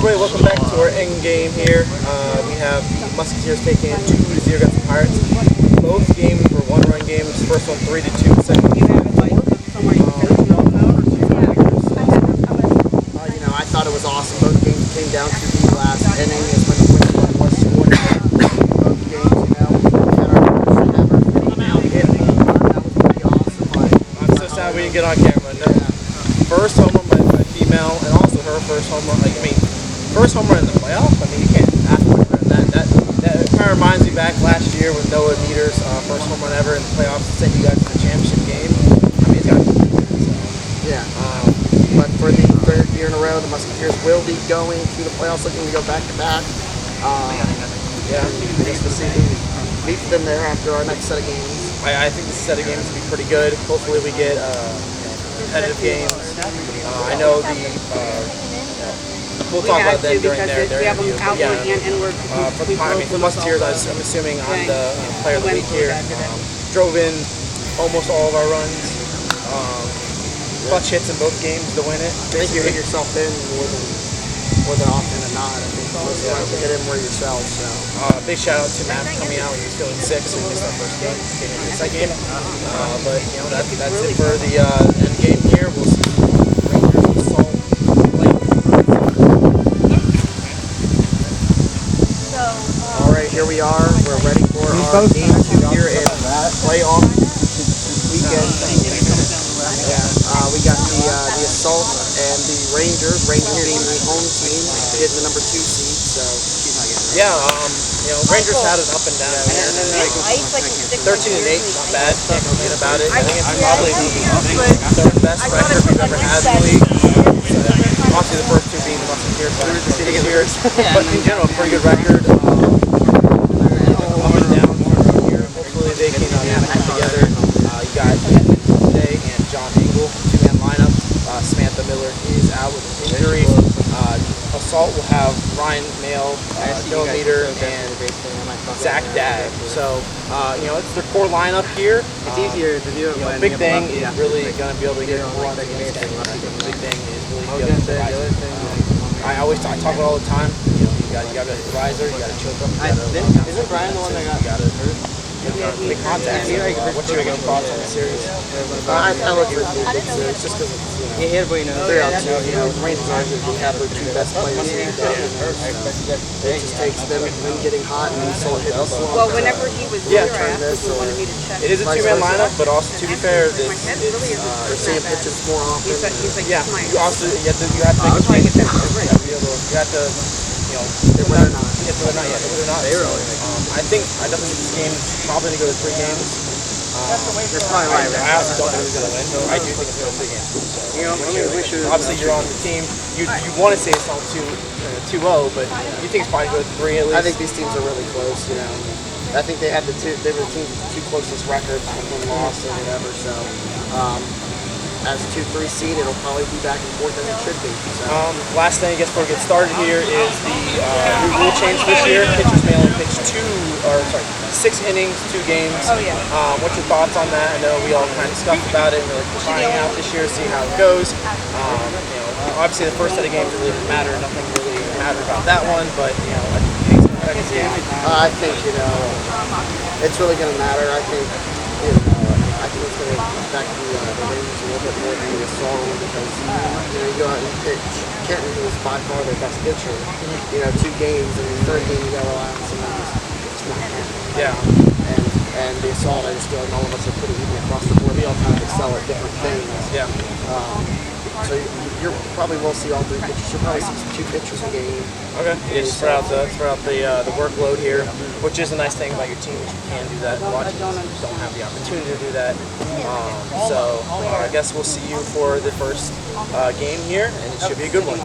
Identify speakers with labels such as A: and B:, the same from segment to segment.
A: everybody, welcome back to our end game here. We have the Musketeers taking it 2-0 against the Pirates. Both games were one-run games. First one 3-2, second one 4-4.
B: I thought it was awesome. Both games came down to the last inning is when the winning run was scored. Both games, we had our first ever hit home run. That was pretty awesome.
A: I'm so sad we didn't get on camera. No. First home run by female, and also her first home run. First home run in the playoffs. I mean, you can't ask for that. That kind of reminds me back last year with Noah Meter's first home run ever in the playoffs to send you guys to the championship game. I mean, it's got to be good. So.
B: Yeah. But for the third year in a row, the Musketeers will be going to the playoffs, looking to go back to back.
A: Yeah.
B: I guess we'll see who beats them there after our next set of games.
A: I think this set of games will be pretty good. Hopefully, we get competitive games. I know we'll talk about that during their interview. For the Musketeers, I'm assuming I'm the player of the week here. Drove in almost all of our runs. Clutch hits in both games to win it.
B: I think you hit yourself in more than often than not. I think most times you hit in more yourself. So
A: big shout out to Matt for coming out when he was feeling sick, so he missed our first game. Came in the second game. But that's it for the end game here. We'll see Rangers and Salt play.
B: all right, here we are. We're ready for our game 2 here in playoff weekend. We got the Assault and the Rangers. Rangers being the home team, getting the number 2 seed. So
A: Rangers had an up and down. 13-8, not bad. Can't complain about it. I think it's probably the third best record we've ever had in the league. Obviously, the first two being the Musketeers this year, but in general, pretty good record. Up and down here. Hopefully, they can come together. You got today and John Engel, 2-man lineup. Samantha Miller is out with an injury. Assault will have Ryan Mail, Noah Meter, and Zach Dagg. So, it's their core lineup here.
B: it's easier to do it when
A: big thing is really going to be able to get a lot of games. The big thing is really be able to I talk about it all the time. You got a riser, you got to choke up.
B: Isn't Brian the one that got hurt?
A: Big contact. What's your thoughts on the series?
B: I look for it's just because it's 3-2. With Rangers, we have their 2 best players here. It just takes them getting hot and so hitting us.
C: Well, whenever he was here, I asked him wanted me to check.
A: It is a 2-man lineup, but also to be fair,
B: they're seeing pitches more often.
C: He's like,
A: you have to make a swing. You have to.
B: Whether or not.
A: I definitely think this game is probably going to go to 3 games.
B: You're probably right.
A: I also don't know who's going to win. I do think it's going to 3 games. So, obviously, you're on the team. You want to say it's all 2-0, but you think it's probably going to go to 3 at least.
B: I think these teams are really close. I think they were the teams with the 2 closest records, win-loss or whatever. So. As a 2-3 seed, it'll probably be back and forth as it should be. So.
A: Last thing, I guess, before we get started here is the new rule change this year. Pitchers may only pitch 6 innings, 2 games.
C: Oh, yeah.
A: What's your thoughts on that? I know we all kind of discussed about it and we're trying out this year, see how it goes. Obviously, the first set of games really didn't matter. Nothing really mattered about that one, but
B: I think it's really going to matter. I think it's going to affect the Rangers a little bit more than the Assault because you go out and pitch Kenton, who is by far their best pitcher. 2 games, and the third game you got to rely on someone who's not happening.
A: Yeah.
B: And the Assault, I just feel like all of us are pretty even across the board. We all kind of excel at different things.
A: Yeah.
B: So you probably will see all 3 pitchers. You'll probably see 2 pitchers a game.
A: Okay. Yeah, just spread out the workload here, which is a nice thing about your team. Is you can do that. Watching don't have the opportunity to do that. I guess we'll see you for the first game here, and it should be a good one.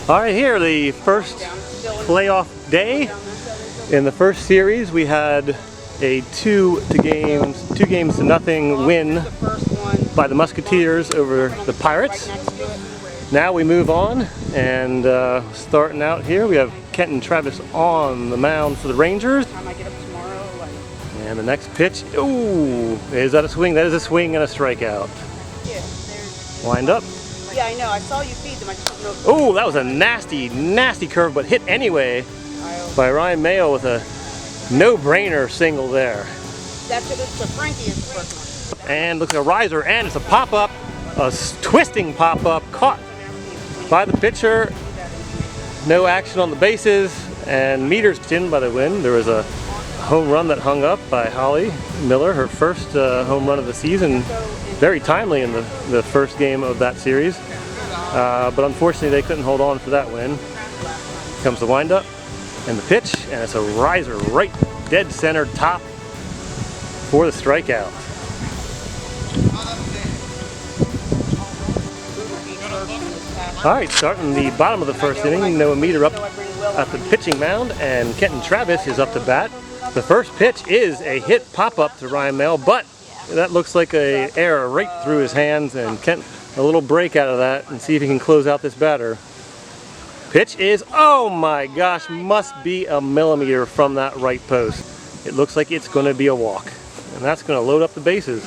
D: All right, here the first playoff day. In the first series, we had a 2 games to nothing win by the Musketeers over the Pirates. Now we move on, and starting out here, we have Kenton Travis on the mound for the Rangers. And the next pitch, ooh, is that a swing? That is a swing and a strikeout.
C: Yeah, there's.
D: Wind up.
C: Yeah, I know. I saw you feed them. I just don't know.
D: Oh, that was a nasty, nasty curve, but hit anyway by Ryan Mayo with a no-brainer single there.
C: That's it. It's a Frankie is the first one.
D: And looks like a riser, and it's a pop-up, a twisting pop-up, caught by the pitcher. No action on the bases, and meters in by the wind. There was a home run that hung up by Holly Miller, her first home run of the season. Very timely in the first game of that series. But unfortunately they couldn't hold on for that win. Comes the windup and the pitch, and it's a riser right dead center top for the strikeout. Alright, starting the bottom of the first inning, Noah Meter up at the pitching mound, and Kenton Travis is up to bat. The first pitch is a hit pop-up to Ryan Mayo, but that looks like an error right through his hands, and Kenton a little break out of that and see if he can close out this batter. Pitch is, oh my gosh, must be a millimeter from that right post. It looks like it's going to be a walk, and that's going to load up the bases.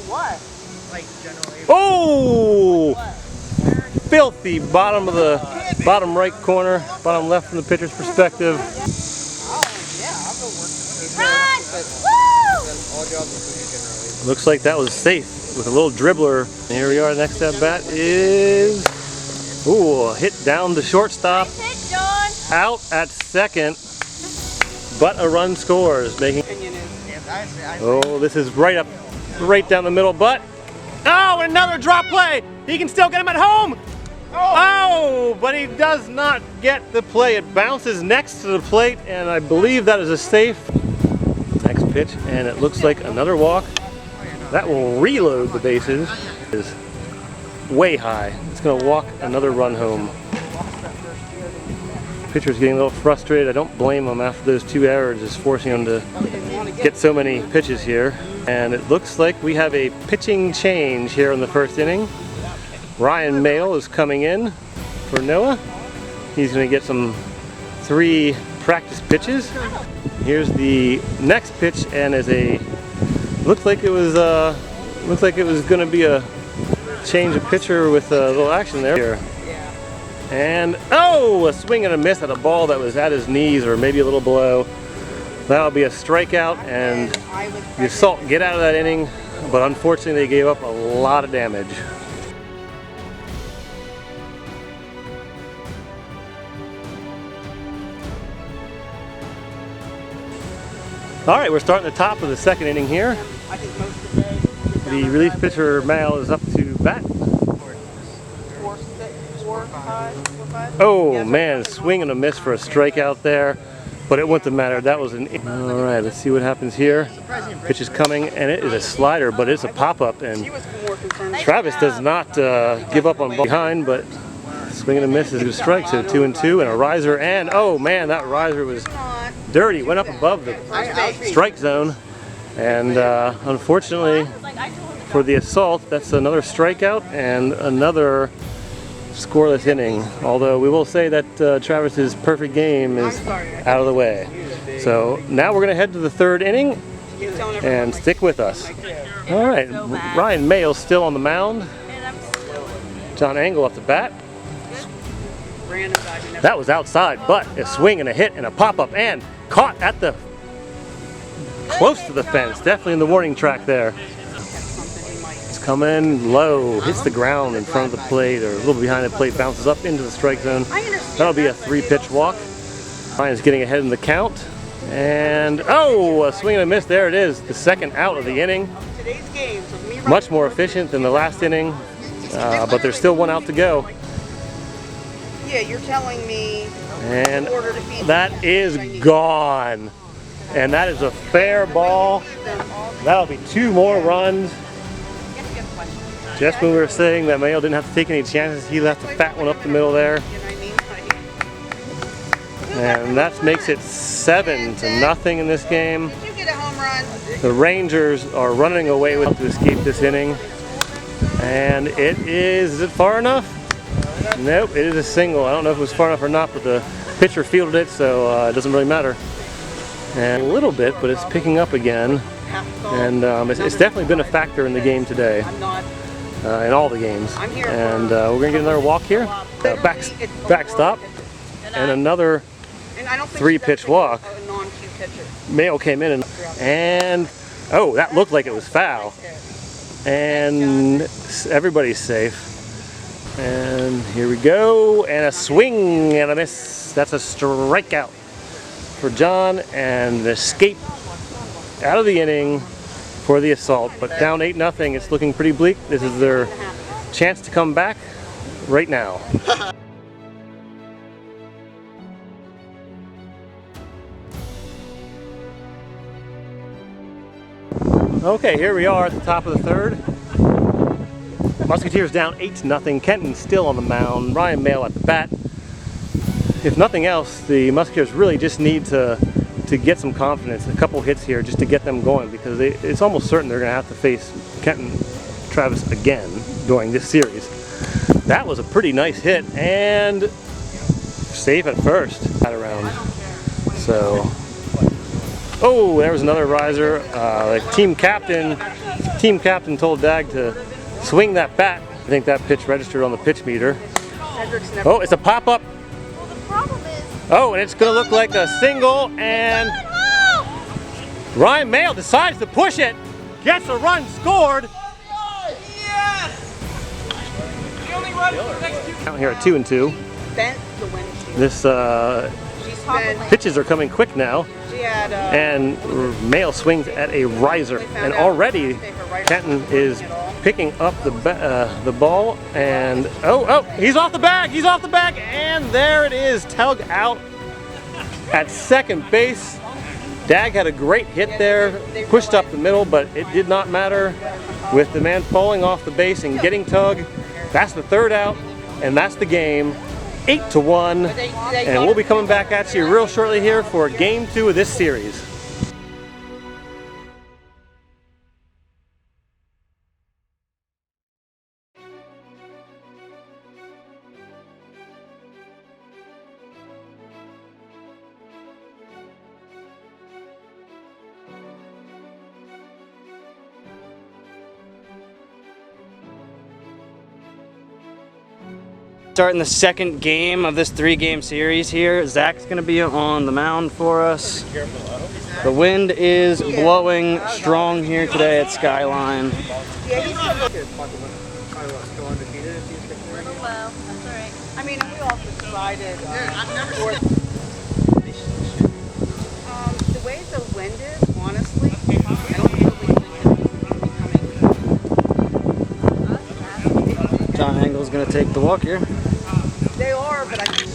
C: What?
D: Oh! Filthy bottom of the bottom right corner, bottom left from the pitcher's perspective. Looks like that was safe with a little dribbler. And here we are, next at bat is, ooh, a hit down to shortstop. Out at second, but a run scores, making, oh, this is right down the middle, but, oh, another drop play. He can still get him at home. Oh, but he does not get the play. It bounces next to the plate, and I believe that is a safe. Next pitch, and it looks like another walk. That will reload the bases. It is way high. It's going to walk another run home. Pitcher's getting a little frustrated. I don't blame him after those two errors, is forcing him to get so many pitches here. And it looks like we have a pitching change here in the first inning. Ryan Mayo is coming in for Noah. He's going to get some 3 practice pitches. Here's the next pitch, and is a looks like it was going to be a change of pitcher with a little action there. And oh, a swing and a miss at a ball that was at his knees or maybe a little below. That'll be a strikeout, and the Assault get out of that inning, but unfortunately they gave up a lot of damage. Alright, we're starting the top of the second inning here. The relief pitcher Mal is up to bat. Oh man, swing and a miss for a strikeout there, but it wouldn't have mattered. That was an. Alright, let's see what happens here. Pitch is coming, and it is a slider, but it's a pop-up, and Travis does not give up on ball behind, but swing and a miss is a strike, so 2-2, and a riser, and oh man, that riser was dirty, went up above the strike zone, and unfortunately for the Assault, that's another strikeout and another scoreless inning. Although we will say that Travis's perfect game is out of the way. So now we're going to head to the third inning, and stick with us. All right, Ryan Mayo still on the mound. John Engel up to bat. That was outside, but a swing and a hit and a pop-up, and caught at the close to the fence, definitely in the warning track there. It's coming low, hits the ground in front of the plate or a little behind the plate, bounces up into the strike zone. That'll be a 3-pitch walk. Ryan's getting ahead in the count, and oh, a swing and a miss. There it is, the second out of the inning. Much more efficient than the last inning, but there's still one out to go.
C: Yeah, you're telling me.
D: And that is gone. And that is a fair ball. That'll be 2 more runs. Just when we were saying that Mayo didn't have to take any chances, he left a fat one up the middle there. And that makes it 7-0 in this game. The Rangers are running away with to escape this inning. And it is it far enough? Nope, it is a single. I don't know if it was far enough or not, but the pitcher fielded it, so it doesn't really matter. and a little bit, but it's picking up again. And it's definitely been a factor in the game today,
C: I'm not.
D: in all the games.
C: I'm here
D: And
C: for-
D: we're gonna get another walk here, backstop, and another
C: And I don't think
D: 3-pitch
C: she's
D: walk.
C: a non-cue pitcher.
D: Mayo came in and oh, that looked like it was foul. And everybody's safe. And here we go, and a swing and a miss. That's a strikeout for John, and the escape out of the inning for the Assault. But down 8-0, it's looking pretty bleak. This is their chance to come back right now. Okay, here we are at the top of the third. Musketeers down 8-0. Kenton still on the mound. Ryan Mail at the bat. If nothing else, the Musketeers really just need to get some confidence. A couple hits here just to get them going, because it's almost certain they're going to have to face Kenton Travis again during this series. That was a pretty nice hit, and safe at first that around. So, oh, there was another riser. The team captain told Dag to swing that bat. I think that pitch registered on the pitch meter.
C: Cedric's never.
D: Oh, it's a pop-up.
E: Well, the problem is,
D: Oh, and it's going to look like a single, and Ryan Mail decides to push it. Gets a run scored. Out here at 2-2.
C: Bent the wind sheet.
D: This
C: She's been.
D: pitches are coming quick now,
C: She had.
D: and Mail swings at a riser, and already Kenton is picking up the ball, and oh, he's off the bag, and there it is, tug out at second base. Dag had a great hit there, pushed up the middle, but it did not matter with the man falling off the base and getting Tug. That's the third out, and that's the game. 8-1, and we'll be coming back at you real shortly here for game 2 of this series.
F: Starting the second game of this 3-game series here. Zach's gonna be on the mound for us. The wind is blowing strong here today at Skyline.
C: Yeah, he's still looking.
E: little low. That's all right.
C: I mean, we also decided. The way the wind is, honestly, I don't really think it's coming.
F: John Engel's gonna take the walk here.
C: They are, but I think.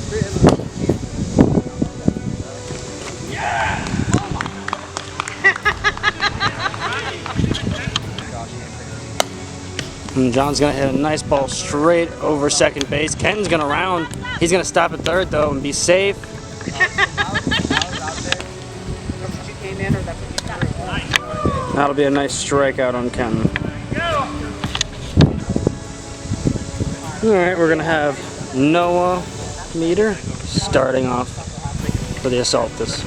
F: And John's gonna hit a nice ball straight over second base. Kenton's gonna round. He's gonna stop at third though and be safe.
C: That's what you came in, or that's what you threw?
F: That'll be a nice strikeout on Kenton. Alright, we're gonna have Noah Meter starting off for the Assault this.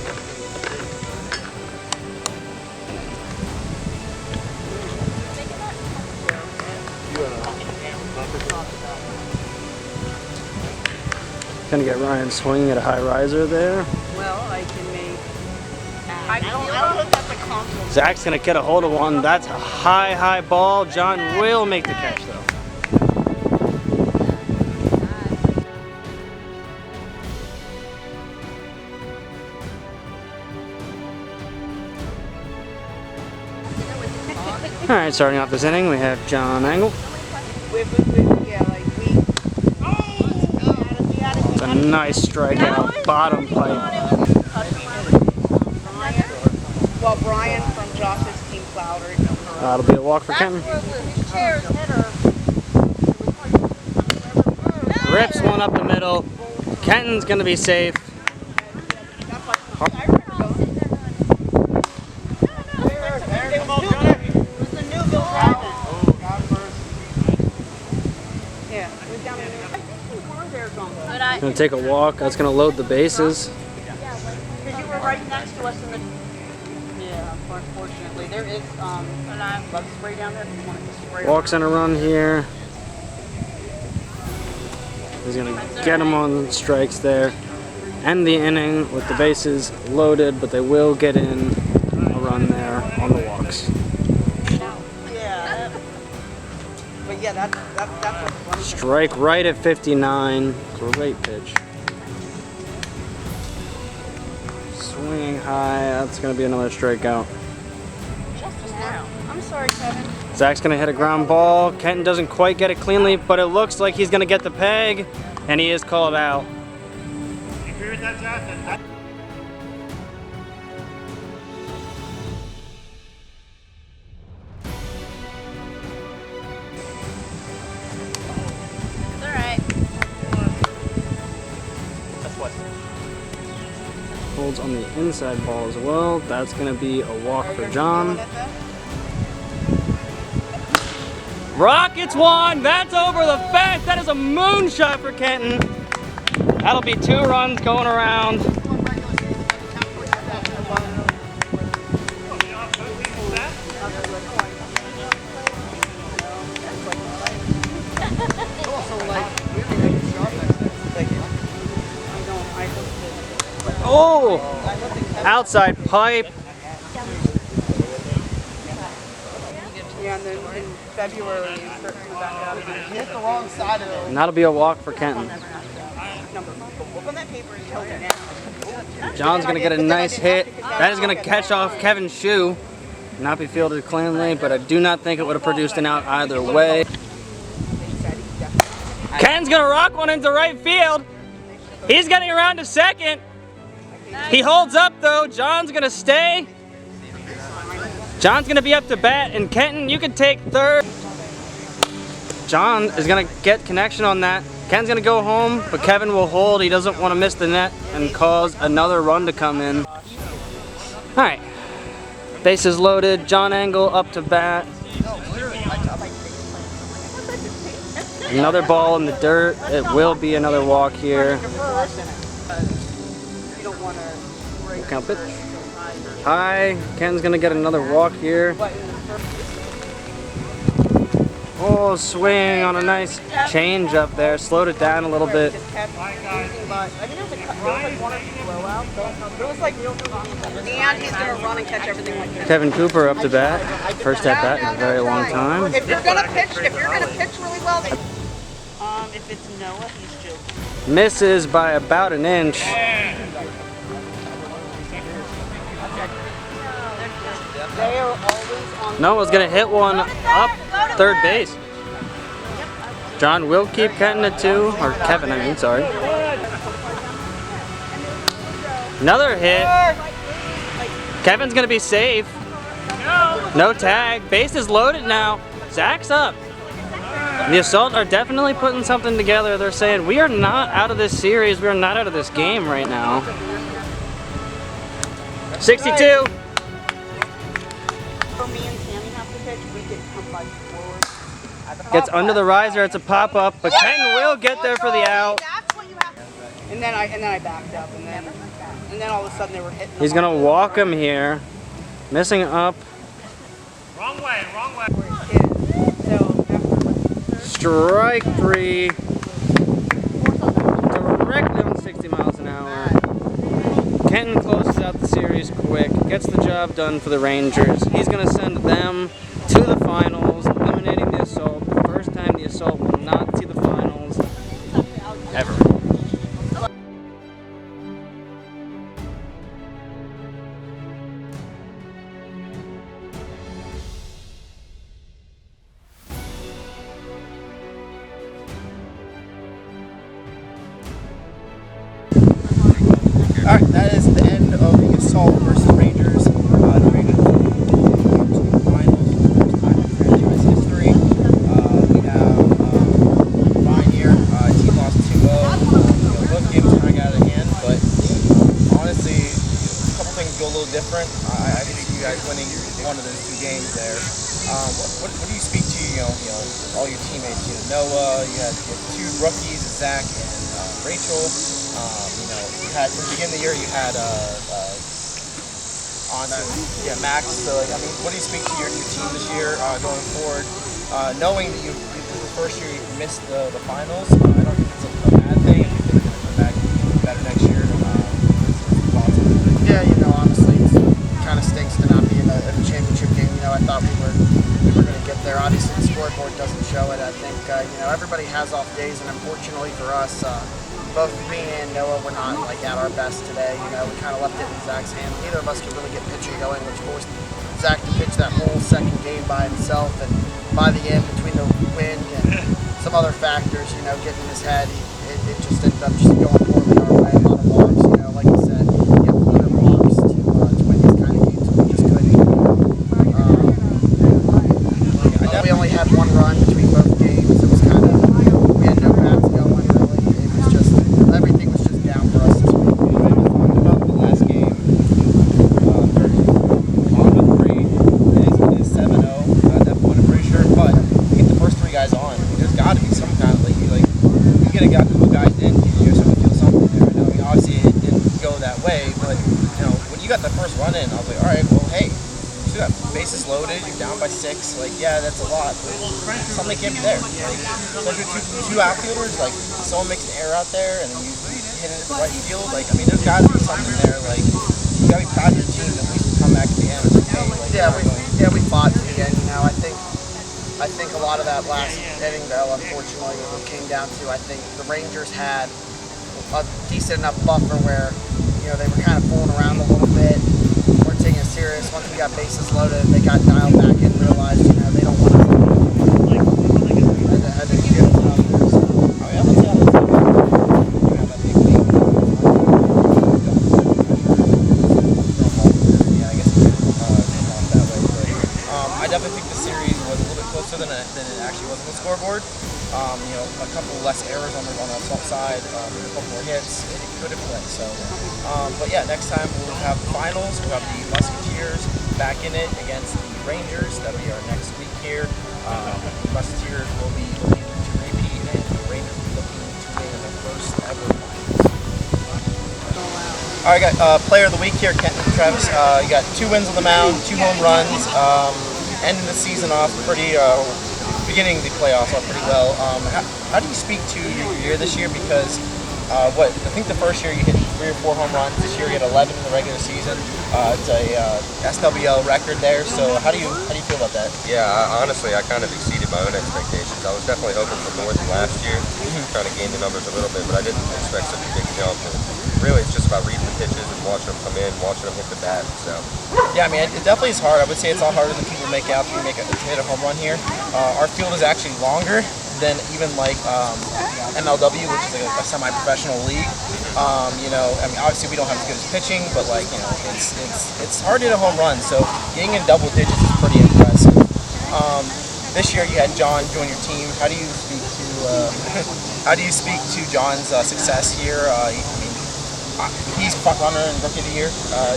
F: Gonna get Ryan swinging at a high riser there.
C: Well, I can make. I don't know if that's a compliment.
F: Zach's gonna get a hold of one. That's a high ball. John will make the catch though. Alright, starting off this inning, we have John Engel.
C: Yeah, like we.
F: It's a nice strikeout, bottom pipe.
C: Well, Brian from Josh's team plowed her.
F: That'll be a walk for Kenton.
E: These chairs hit her.
F: Rips one up the middle. Kenton's gonna be safe.
C: Yeah, it was down there. I think you were there, John.
F: Gonna take a walk. That's gonna load the bases.
C: Because you were right next to us in the Actually, there is bug spray down there. If you want to spray.
F: Walks in a run here. He's gonna get him on strikes there. End the inning with the bases loaded, but they will get in a run there on the walks.
C: Yeah. But yeah, that's what's funny.
F: Strike right at 59. Great pitch. Swinging high. That's gonna be another strikeout.
E: Just now. I'm sorry, Kevin.
F: Zach's gonna hit a ground ball. Kenton doesn't quite get it cleanly, but it looks like he's gonna get the peg, and he is called out.
D: You agree with that, Zach?
E: It's alright.
F: Holds on the inside ball as well. That's gonna be a walk for John. Rockets one! That's over the fence! That is a moonshot for Kenton. That'll be 2 runs going around. Oh! Outside pipe.
C: Yeah, and then in February, you start coming back out again. You hit the wrong side of it.
F: And that'll be a walk for Kenton.
C: Look on that paper and tell me now.
F: John's gonna get a nice hit. That is gonna catch off Kevin's shoe. Not be fielded cleanly, but I do not think it would have produced an out either way. Ken's gonna rock one into right field. He's getting around to second. He holds up though. John's gonna stay. John's gonna be up to bat, and Kenton, you can take third. John is gonna get connection on that. Ken's gonna go home, but Kevin will hold. He doesn't want to miss the net and cause another run to come in. All right, bases loaded. John Engel up to bat. Another ball in the dirt. It will be another walk here. Count pitch. High. Ken's gonna get another walk here. Oh, swing on a nice change up there. Slowed it down a little bit.
C: And he's gonna run and catch everything like that.
F: Kevin Cooper up to bat. First at bat in a very long time.
C: If you're gonna pitch really well, then if it's Noah, he's joking.
F: Misses by about an inch.
C: They are always on.
F: Noah's gonna hit one up third base. John will keep Kenton at 2, or Kevin, I mean, sorry. Another hit. Kevin's gonna be safe. No tag. Base is loaded now. Zach's up. The Assault are definitely putting something together. They're saying, we are not out of this series. We are not out of this game right now. 62.
C: For me and Tammy have to pitch, we get come by forward.
F: Gets under the riser. It's a pop-up, but Kenton will get there for the out.
C: That's what you have to. And then I backed up, and then all of a sudden they were hitting.
F: He's gonna walk him here. Missing up.
D: Wrong way, wrong way.
F: Strike 3. Directly on 60 miles an hour. Kenton closes out the series quick, gets the job done for the Rangers. He's going to send them to the finals, eliminating the Assault. The first time the Assault will not see the finals ever.
B: Alright, that is the end of the Assault versus Rangers. The Rangers came to the finals for the first time in franchise history. We have fine here. Team lost 2-0. Both games kind of got out of hand, but honestly, a couple things go a little different. I can see you guys winning one of those 2 games there. What do you speak to, all your teammates? Noah, you had 2 rookies, Zach and Rachel. You had, from the beginning of the year, you had
A: Constantly. Yeah, Max. So, like, I mean, what do you speak to your team this year going forward? Knowing that the first year you missed the finals, I don't think it's a bad thing. I think they're going to come back better next year.
B: Yeah, honestly, it kind of stinks to not be in a championship game. I thought we were going to get there. Obviously, the scoreboard doesn't show it. I think everybody has off days, and unfortunately for us, both me and Noah were not at our best today. We kind of left it in Zach's hands. Neither of us could really get pitching going, which forced Zach to pitch that whole second game by himself. And by the end, between the wind and some other factors, getting in his head, it just ended up just going poorly our way. A lot of walks, like you said, you have to put in walks to win these kind of games. So we just couldn't. We only had one run between both games. It was kind of, we had no bats going really. It was just, everything was just down for us this week.
A: About the last game, on with 3 is 7-0 at that point, I'm pretty sure. But to get the first 3 guys on, there's got to be some kind of you get a couple guys in, you feel something there. I mean, obviously it didn't go that way, but when you got the first run in, I was like, all right, well, hey. You got bases loaded, you're down by 6, yeah, that's a lot, but something can't be there. Especially two outfielders, someone makes an error out there and you hit it at the right field, I mean, there's got to be something there, you got to be proud of your team to at least come back at the end.
B: We fought to the end, I think a lot of that last inning, though, unfortunately, it came down to, I think the Rangers had a decent enough buffer where, they were kind of fooling around a little bit. Weren't taking it serious. Once we got bases loaded, they got dialed back and realized, they don't want to. I think you get it.
A: I definitely think the series was a little bit closer than it actually was on the scoreboard. A couple less errors on the top side, a couple more hits, it could have played. So, but yeah, next time we'll have the finals. We'll have the Musketeers back in it against the Rangers. That'll be our next week here. The Musketeers will be looking to repeat, and the Rangers will be looking to win their first ever finals. All right, got player of the week here, Kenton Travis. You got 2 wins on the mound, 2 home runs. Ending the season off pretty, beginning the playoffs off pretty well. How do you speak to your year this year? Because I think the first year you hit 3 or 4 home runs. This year you hit 11 in the regular season. It's a SWL record there. So how do you feel about that?
G: Yeah, honestly, I kind of exceeded my own expectations. I was definitely hoping for more than last year, trying to gain the numbers a little bit, but I didn't expect such a big jump. And really, it's just about reading the pitches and watching them come in, watching them hit the bat. So.
A: Yeah, I mean, it definitely is hard. I would say it's a lot harder than people make out to hit a home run here. Our field is actually longer than even MLW, which is a semi-professional league. I mean, obviously we don't have as good as pitching, but it's hard to hit a home run. So getting in double digits is pretty impressive. This year you had John join your team. How do you speak to John's success here? He's front runner in Rookie of the Year.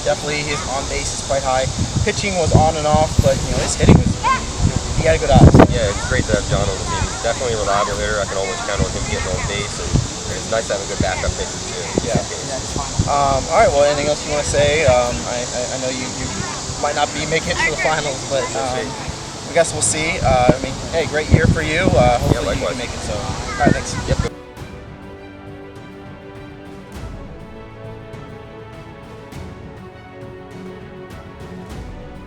A: Definitely his on base is quite high. Pitching was on and off, but his hitting was. He had a good eye.
G: Yeah, it's great to have John on the team. He's definitely a reliable hitter. I can always count on him getting on base, and it's nice to have a good backup pitcher too.
A: Yeah. All right. Well, anything else you want to say? I know you might not be making it to the finals, but I guess we'll see. I mean, hey, great year for you. Hopefully you can make it. So, all right, thanks.
G: Yep.